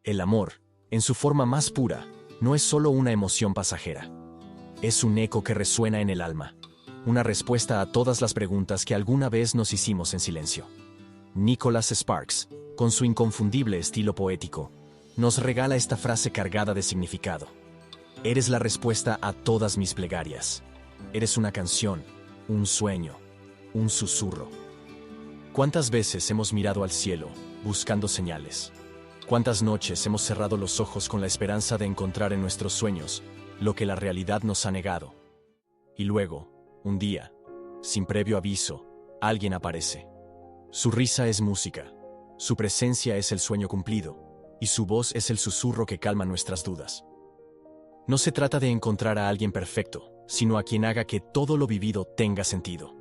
El amor, en su forma más pura, no es solo una emoción pasajera. Es un eco que resuena en el alma, una respuesta a todas las preguntas que alguna vez nos hicimos en silencio. Nicholas Sparks, con su inconfundible estilo poético, nos regala esta frase cargada de significado. Eres la respuesta a todas mis plegarias. Eres una canción, un sueño, un susurro. ¿Cuántas veces hemos mirado al cielo, buscando señales? ¿Cuántas noches hemos cerrado los ojos con la esperanza de encontrar en nuestros sueños lo que la realidad nos ha negado? Y luego, un día, sin previo aviso, alguien aparece. Su risa es música, su presencia es el sueño cumplido, y su voz es el susurro que calma nuestras dudas. No se trata de encontrar a alguien perfecto, sino a quien haga que todo lo vivido tenga sentido.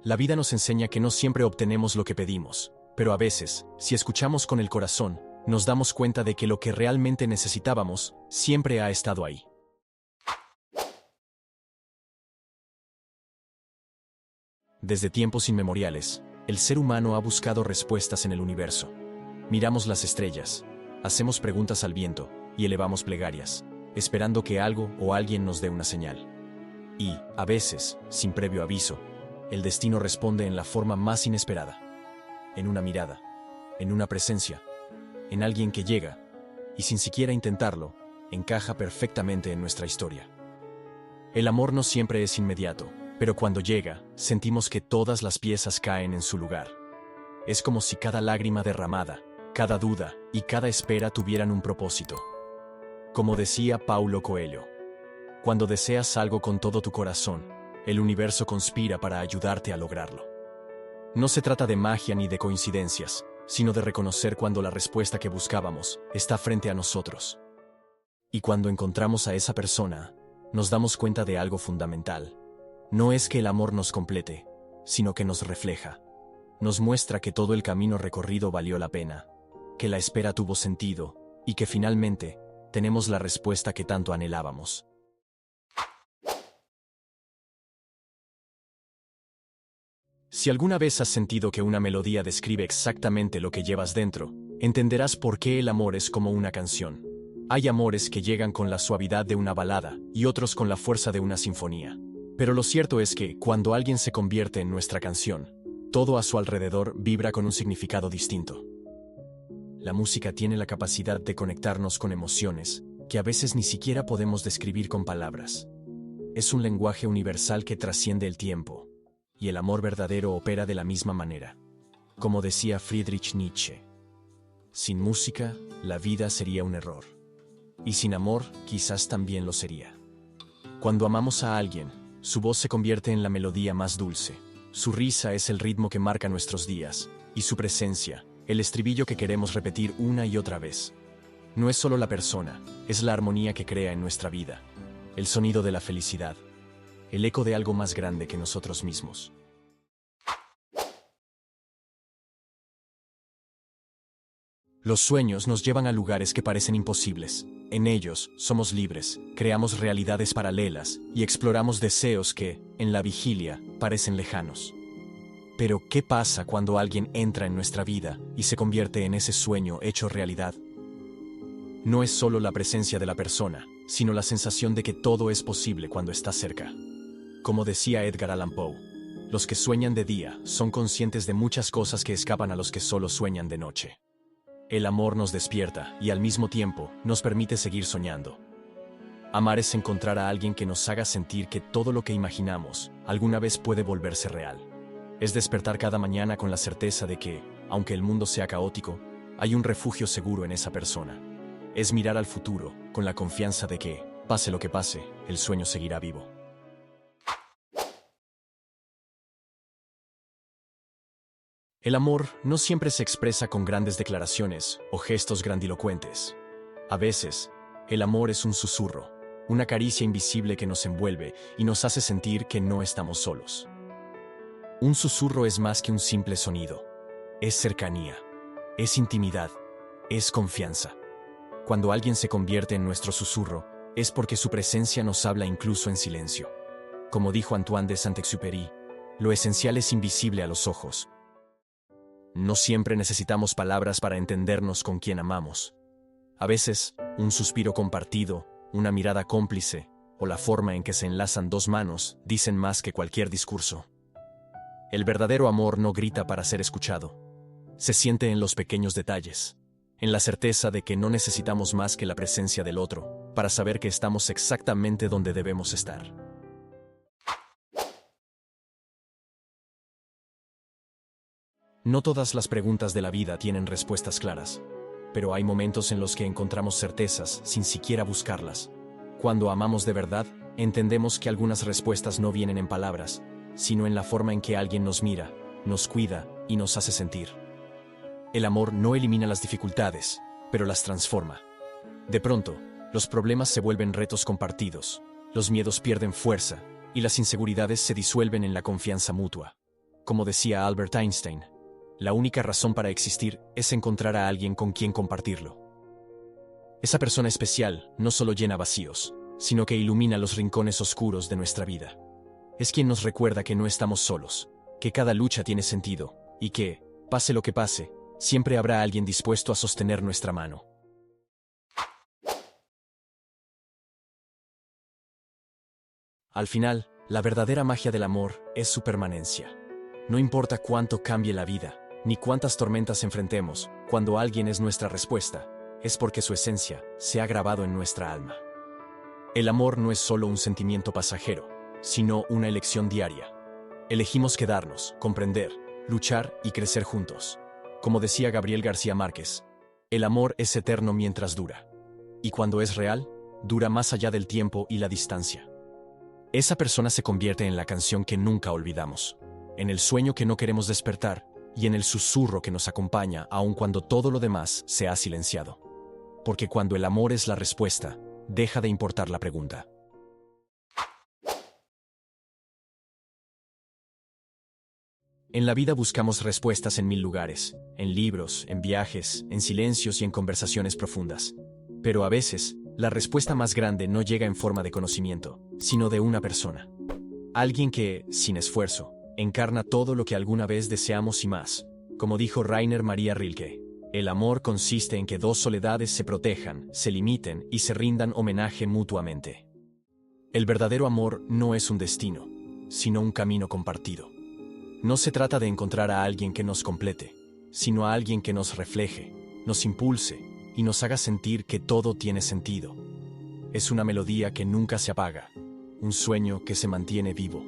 La vida nos enseña que no siempre obtenemos lo que pedimos, pero a veces, si escuchamos con el corazón, nos damos cuenta de que lo que realmente necesitábamos siempre ha estado ahí. Desde tiempos inmemoriales, el ser humano ha buscado respuestas en el universo. Miramos las estrellas, hacemos preguntas al viento y elevamos plegarias, esperando que algo o alguien nos dé una señal. Y, a veces, sin previo aviso, el destino responde en la forma más inesperada. En una mirada, en una presencia, en alguien que llega, y sin siquiera intentarlo, encaja perfectamente en nuestra historia. El amor no siempre es inmediato, pero cuando llega, sentimos que todas las piezas caen en su lugar. Es como si cada lágrima derramada, cada duda y cada espera tuvieran un propósito. Como decía Paulo Coelho, cuando deseas algo con todo tu corazón, el universo conspira para ayudarte a lograrlo. No se trata de magia ni de coincidencias, sino de reconocer cuando la respuesta que buscábamos está frente a nosotros. Y cuando encontramos a esa persona, nos damos cuenta de algo fundamental. No es que el amor nos complete, sino que nos refleja. Nos muestra que todo el camino recorrido valió la pena, que la espera tuvo sentido, y que finalmente, tenemos la respuesta que tanto anhelábamos. Si alguna vez has sentido que una melodía describe exactamente lo que llevas dentro, entenderás por qué el amor es como una canción. Hay amores que llegan con la suavidad de una balada y otros con la fuerza de una sinfonía. Pero lo cierto es que, cuando alguien se convierte en nuestra canción, todo a su alrededor vibra con un significado distinto. La música tiene la capacidad de conectarnos con emociones que a veces ni siquiera podemos describir con palabras. Es un lenguaje universal que trasciende el tiempo. Y el amor verdadero opera de la misma manera. Como decía Friedrich Nietzsche, sin música, la vida sería un error. Y sin amor, quizás también lo sería. Cuando amamos a alguien, su voz se convierte en la melodía más dulce. Su risa es el ritmo que marca nuestros días, y su presencia, el estribillo que queremos repetir una y otra vez. No es solo la persona, es la armonía que crea en nuestra vida, el sonido de la felicidad, el eco de algo más grande que nosotros mismos. Los sueños nos llevan a lugares que parecen imposibles. En ellos, somos libres, creamos realidades paralelas y exploramos deseos que, en la vigilia, parecen lejanos. Pero, ¿qué pasa cuando alguien entra en nuestra vida y se convierte en ese sueño hecho realidad? No es solo la presencia de la persona, sino la sensación de que todo es posible cuando está cerca. Como decía Edgar Allan Poe, los que sueñan de día son conscientes de muchas cosas que escapan a los que solo sueñan de noche. El amor nos despierta y al mismo tiempo nos permite seguir soñando. Amar es encontrar a alguien que nos haga sentir que todo lo que imaginamos alguna vez puede volverse real. Es despertar cada mañana con la certeza de que, aunque el mundo sea caótico, hay un refugio seguro en esa persona. Es mirar al futuro con la confianza de que, pase lo que pase, el sueño seguirá vivo. El amor no siempre se expresa con grandes declaraciones o gestos grandilocuentes. A veces, el amor es un susurro, una caricia invisible que nos envuelve y nos hace sentir que no estamos solos. Un susurro es más que un simple sonido. Es cercanía, es intimidad, es confianza. Cuando alguien se convierte en nuestro susurro, es porque su presencia nos habla incluso en silencio. Como dijo Antoine de Saint-Exupéry, lo esencial es invisible a los ojos. No siempre necesitamos palabras para entendernos con quien amamos. A veces, un suspiro compartido, una mirada cómplice, o la forma en que se enlazan dos manos, dicen más que cualquier discurso. El verdadero amor no grita para ser escuchado. Se siente en los pequeños detalles, en la certeza de que no necesitamos más que la presencia del otro, para saber que estamos exactamente donde debemos estar. No todas las preguntas de la vida tienen respuestas claras, pero hay momentos en los que encontramos certezas sin siquiera buscarlas. Cuando amamos de verdad, entendemos que algunas respuestas no vienen en palabras, sino en la forma en que alguien nos mira, nos cuida y nos hace sentir. El amor no elimina las dificultades, pero las transforma. De pronto, los problemas se vuelven retos compartidos, los miedos pierden fuerza y las inseguridades se disuelven en la confianza mutua. Como decía Albert Einstein, la única razón para existir es encontrar a alguien con quien compartirlo. Esa persona especial no solo llena vacíos, sino que ilumina los rincones oscuros de nuestra vida. Es quien nos recuerda que no estamos solos, que cada lucha tiene sentido, y que, pase lo que pase, siempre habrá alguien dispuesto a sostener nuestra mano. Al final, la verdadera magia del amor es su permanencia. No importa cuánto cambie la vida, ni cuántas tormentas enfrentemos, cuando alguien es nuestra respuesta, es porque su esencia se ha grabado en nuestra alma. El amor no es solo un sentimiento pasajero, sino una elección diaria. Elegimos quedarnos, comprender, luchar y crecer juntos. Como decía Gabriel García Márquez, el amor es eterno mientras dura. Y cuando es real, dura más allá del tiempo y la distancia. Esa persona se convierte en la canción que nunca olvidamos, en el sueño que no queremos despertar y en el susurro que nos acompaña aun cuando todo lo demás se ha silenciado. Porque cuando el amor es la respuesta, deja de importar la pregunta. En la vida buscamos respuestas en 1000 lugares, en libros, en viajes, en silencios y en conversaciones profundas. Pero a veces, la respuesta más grande no llega en forma de conocimiento, sino de una persona. Alguien que, sin esfuerzo, encarna todo lo que alguna vez deseamos y más. Como dijo Rainer Maria Rilke, el amor consiste en que dos soledades se protejan, se limiten y se rindan homenaje mutuamente. El verdadero amor no es un destino, sino un camino compartido. No se trata de encontrar a alguien que nos complete, sino a alguien que nos refleje, nos impulse y nos haga sentir que todo tiene sentido. Es una melodía que nunca se apaga, un sueño que se mantiene vivo,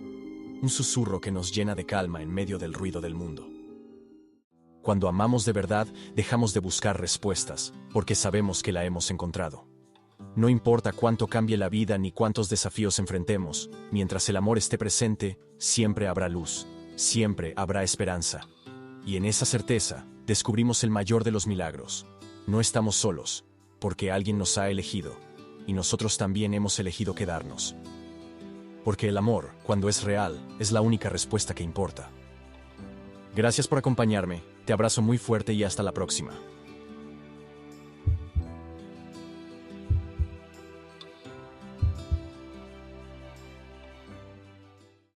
un susurro que nos llena de calma en medio del ruido del mundo. Cuando amamos de verdad, dejamos de buscar respuestas, porque sabemos que la hemos encontrado. No importa cuánto cambie la vida ni cuántos desafíos enfrentemos, mientras el amor esté presente, siempre habrá luz. Siempre habrá esperanza. Y en esa certeza, descubrimos el mayor de los milagros. No estamos solos, porque alguien nos ha elegido, y nosotros también hemos elegido quedarnos. Porque el amor, cuando es real, es la única respuesta que importa. Gracias por acompañarme, te abrazo muy fuerte y hasta la próxima.